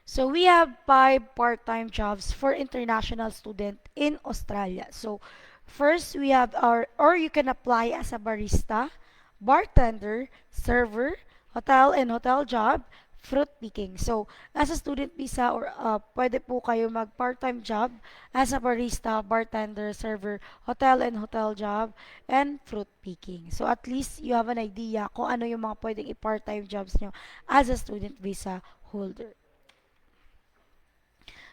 So we have 5 part-time jobs for international student in Australia. So first we have or you can apply as a barista, bartender, server, hotel job, fruit picking. So as a student visa or pwede po kayo mag part-time job as a barista, bartender, server, hotel job, and fruit picking. So at least you have an idea kung ano yung mga pwedeng i-part-time jobs nyo as a student visa holder.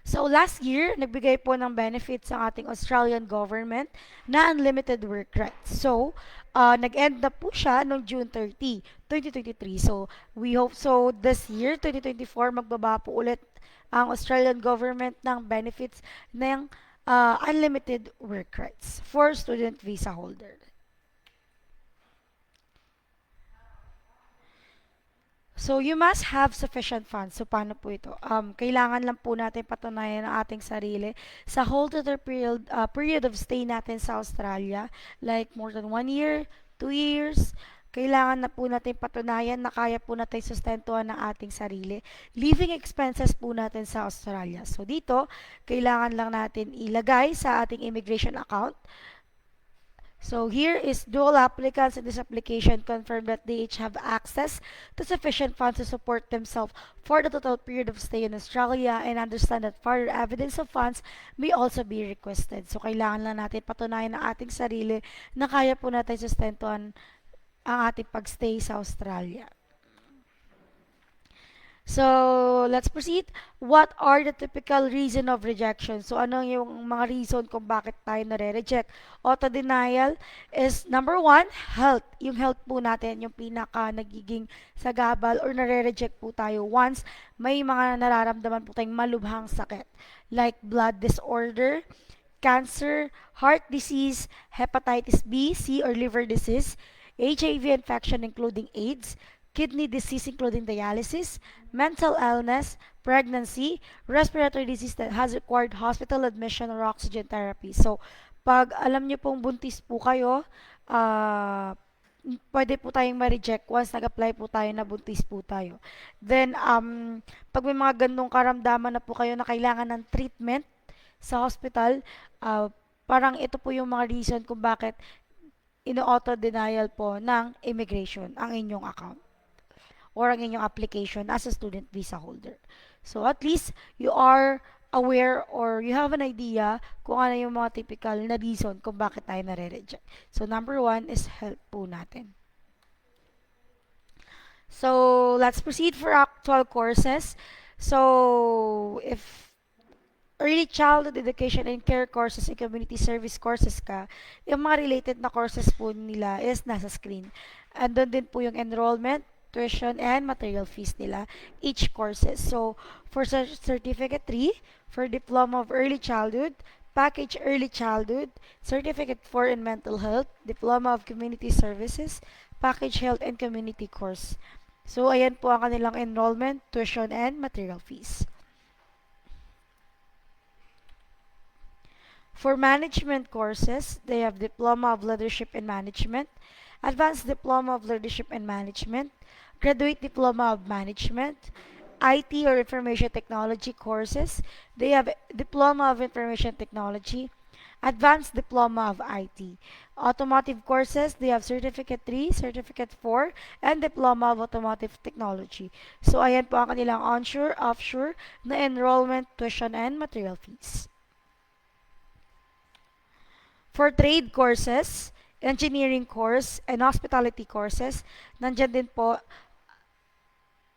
So last year, nagbigay po ng benefits ang ating Australian government na unlimited work rights. So, nag-end na po siya noong June 30, 2023. So, we hope so this year, 2024, magbaba po ulit ang Australian government ng benefits ng unlimited work rights for student visa holder. So, you must have sufficient funds. So, paano po ito? Kailangan lang po natin patunayan ang ating sarili sa whole total period of stay natin sa Australia, like more than 1 year, 2 years. Kailangan na po natin patunayan na kaya po natin sustentuhan ng ating sarili. Living expenses po natin sa Australia. So, dito, kailangan lang natin ilagay sa ating immigration account. So here is dual applicants in this application confirm that they each have access to sufficient funds to support themselves for the total period of stay in Australia and understand that further evidence of funds may also be requested. So kailangan lang natin patunayan ng ating sarili na kaya po natin sustentuhan ang ating pagstay sa Australia. So, let's proceed. What are the typical reason of rejection? So, ano yung mga reason kung bakit tayo nare-reject? Auto-denial is number one, health. Yung health po natin, yung pinaka nagiging sagabal or nare-reject po tayo once may mga nararamdaman po tayong malubhang sakit. Like blood disorder, cancer, heart disease, hepatitis B, C, or liver disease, HIV infection including AIDS, kidney disease including dialysis, mental illness, pregnancy, respiratory disease that has required hospital admission or oxygen therapy. So, pag alam niyo pong buntis po kayo, ah, pwede po tayong ma-reject once nag-apply po tayo na buntis po tayo. Then, pag may mga ganong karamdaman na po kayo na kailangan ng treatment sa hospital, ah, parang ito po yung mga reason kung bakit ino-auto denial po ng immigration ang inyong account or ang inyong application as a student visa holder. So at least you are aware or you have an idea kung ano yung mga typical na reason kung bakit tayo nare-reject. So number one is help po natin. So let's proceed for actual courses. So if early childhood education and care courses and community service courses ka, yung mga related na courses po nila is nasa screen. Andun din po yung enrollment, tuition, and material fees nila, each courses. So, for Certificate 3, for Diploma of Early Childhood, Package Early Childhood, Certificate 4 in Mental Health, Diploma of Community Services, Package Health and Community Course. So, ayan po ang kanilang enrollment, tuition, and material fees. For management courses, they have Diploma of Leadership and Management, Advanced Diploma of Leadership and Management, Graduate Diploma of Management, IT or Information Technology courses. They have Diploma of Information Technology, Advanced Diploma of IT. Automotive courses, they have Certificate 3, Certificate 4, and Diploma of Automotive Technology. So, ayan po ang kanilang onshore, offshore na enrollment, tuition, and material fees. For trade courses, engineering course, and hospitality courses, nandyan din po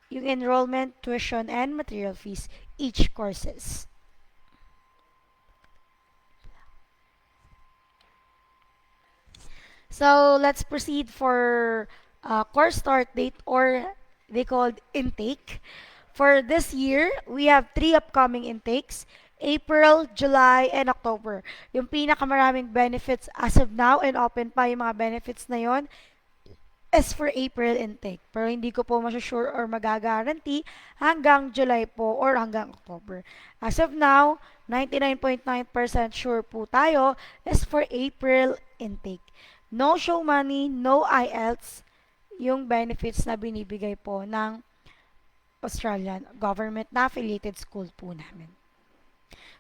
yung enrollment, tuition, and material fees, each courses. So, let's proceed for course start date or they called intake. For this year, we have 3 upcoming intakes, April, July, and October. Yung pinakamaraming benefits as of now and open pa yung mga benefits na yon is for April intake. Pero hindi ko po masusure or magagaranti hanggang July po or hanggang October. As of now, 99.9% sure po tayo is for April intake. No show money, no IELTS, yung benefits na binibigay po ng Australian government na affiliated school po namin.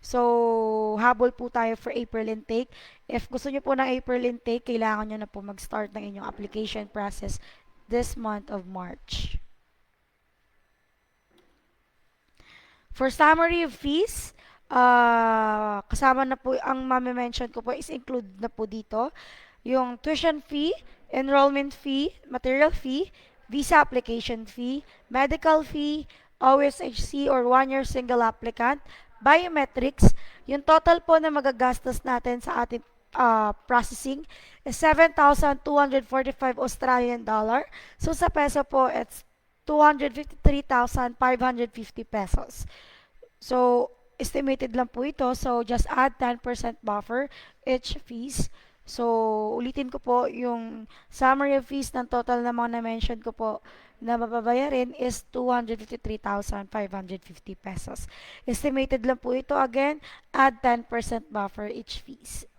So, habol po tayo for April intake. If gusto nyo po ng April intake, kailangan nyo na po mag-start ng inyong application process this month of March. For summary of fees, kasama na po, ang mami-mention ko po is include na po dito, yung tuition fee, enrollment fee, material fee, visa application fee, medical fee, OSHC or one-year single applicant, biometrics, yung total po na magagastos natin sa ating processing is 7,245 Australian dollar. So sa peso po, it's 253,550 pesos. So, estimated lang po ito. So, just add 10% buffer each fees. So, ulitin ko po yung summary of fees ng total na mga na-mention ko po na mababayarin is 253,550 pesos. Estimated lang po ito. Again, add 10% buffer each fees.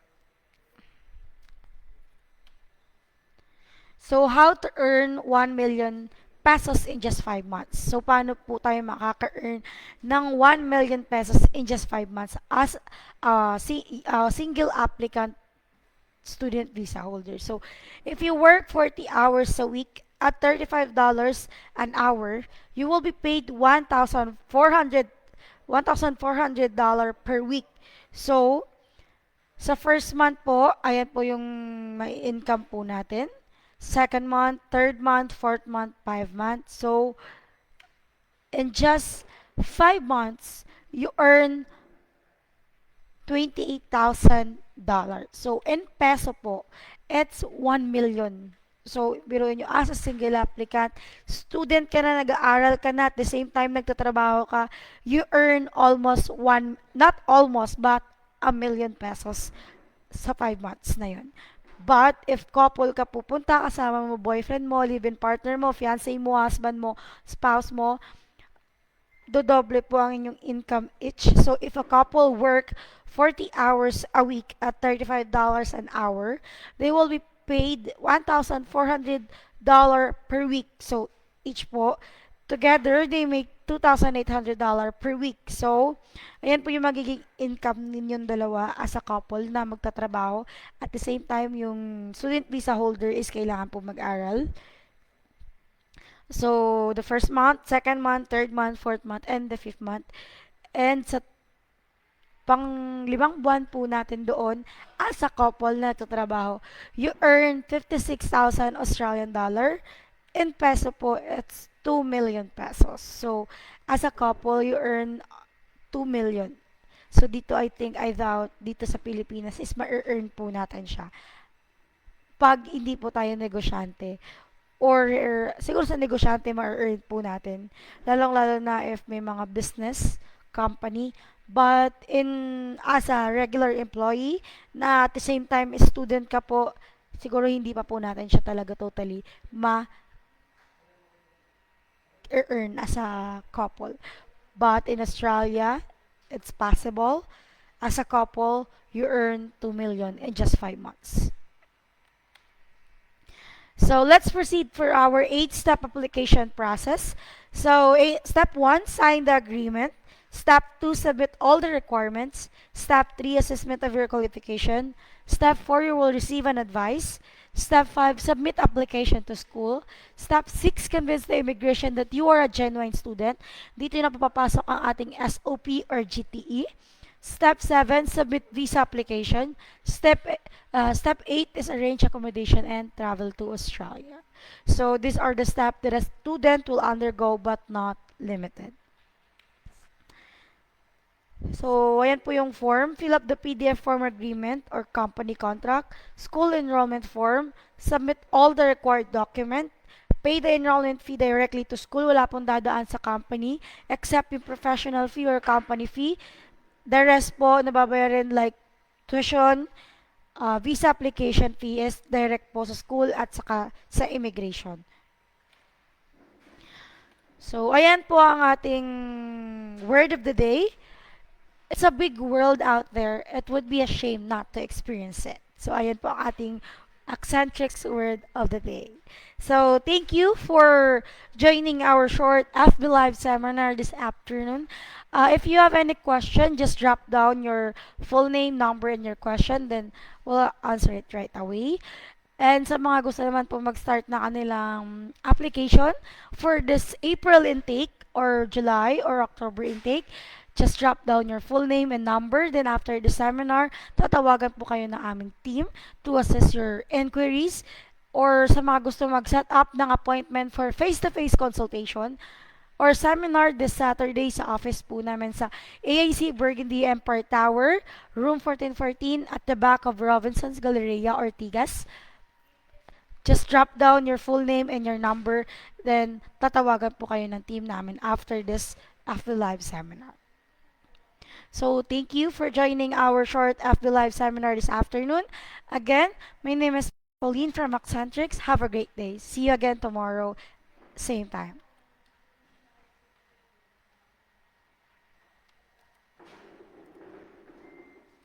So, how to earn 1 million pesos in just 5 months. So, paano po tayo makaka-earn ng 1 million pesos in just 5 months as single applicant student visa holder? So, if you work 40 hours a week at $35 an hour, you will be paid $1,400 per week. So, sa first month po, ayan po yung may income po natin. Second month, third month, fourth month, 5 months. So, in just 5 months, you earn $28,000. So, in peso po, it's 1 million. So, biruin nyo, as a single applicant, student ka na, nag-aaral ka na, at the same time, nagtatrabaho ka, you earn almost not almost, but 1 million pesos sa 5 months na yun. But, if couple ka pupunta, kasama mo boyfriend mo, live-in partner mo, fiancé mo, husband mo, spouse mo, dodoble po ang inyong income each. So, if a couple work 40 hours a week at $35 an hour, they will be paid $1,400 per week. So, each po, together, they make $2,800 per week. So, ayan po yung magiging income ninyong dalawa as a couple na magtatrabaho. At the same time, yung student visa holder is kailangan po mag-aral. So, the first month, second month, third month, fourth month, and the fifth month. And sa pang 5 buwan po natin doon as a couple na nagtatrabaho, you earn 56,000 Australian dollar. In peso po, it's 2 million pesos. So, as a couple, you earn 2 million. So, dito I think, I doubt, dito sa Pilipinas is ma-earn po natin siya. Pag hindi po tayo negosyante. Or, siguro sa negosyante, ma-earn po natin. Lalong-lalo na if may mga business, company. But, as a regular employee, na at the same time, student ka po, siguro hindi pa po natin siya talaga totally earn as a couple. But in Australia, it's possible. As a couple, you earn 2 million in just 5 months. So let's proceed for our 8-step application process. So step 1, sign the agreement. Step 2, submit all the requirements. Step 3, assessment of your qualification. Step 4, you will receive an advice. Step 5, submit application to school. Step 6, convince the immigration that you are a genuine student. Dito na papapasok ang ating SOP or GTE. Step 7, submit visa application. Step 8 is arrange accommodation and travel to Australia. So these are the steps that a student will undergo but not limited. So, ayan po yung form. Fill up the PDF form agreement or company contract, school enrollment form, submit all the required document, pay the enrollment fee directly to school. Wala pong dadaan sa company except yung professional fee or company fee. The rest po, nababayaran like tuition, visa application fee is direct po sa school at saka sa immigration. So, ayan po ang ating word of the day. It's a big world out there. It would be a shame not to experience it. So, ayan po ang ating Accentrics word of the day. So, thank you for joining our short FB Live seminar this afternoon. If you have any question, just drop down your full name, number, and your question, then we'll answer it right away. And sa mga gusto naman po mag-start na kanilang application for this April intake or July or October intake, just drop down your full name and number. Then after the seminar, tatawagan po kayo ng aming team to assess your inquiries or sa mga gusto mag-set up ng appointment for face-to-face consultation or seminar this Saturday sa office po namin sa AIC Burgundy Empire Tower, room 1414 at the back of Robinson's Galleria, Ortigas. Just drop down your full name and your number, then tatawagan po kayo ng team namin after live seminar. So thank you for joining our short FB Live seminar this afternoon. Again, my name is Pauline from Accentrix. Have a great day. See you again tomorrow, same time.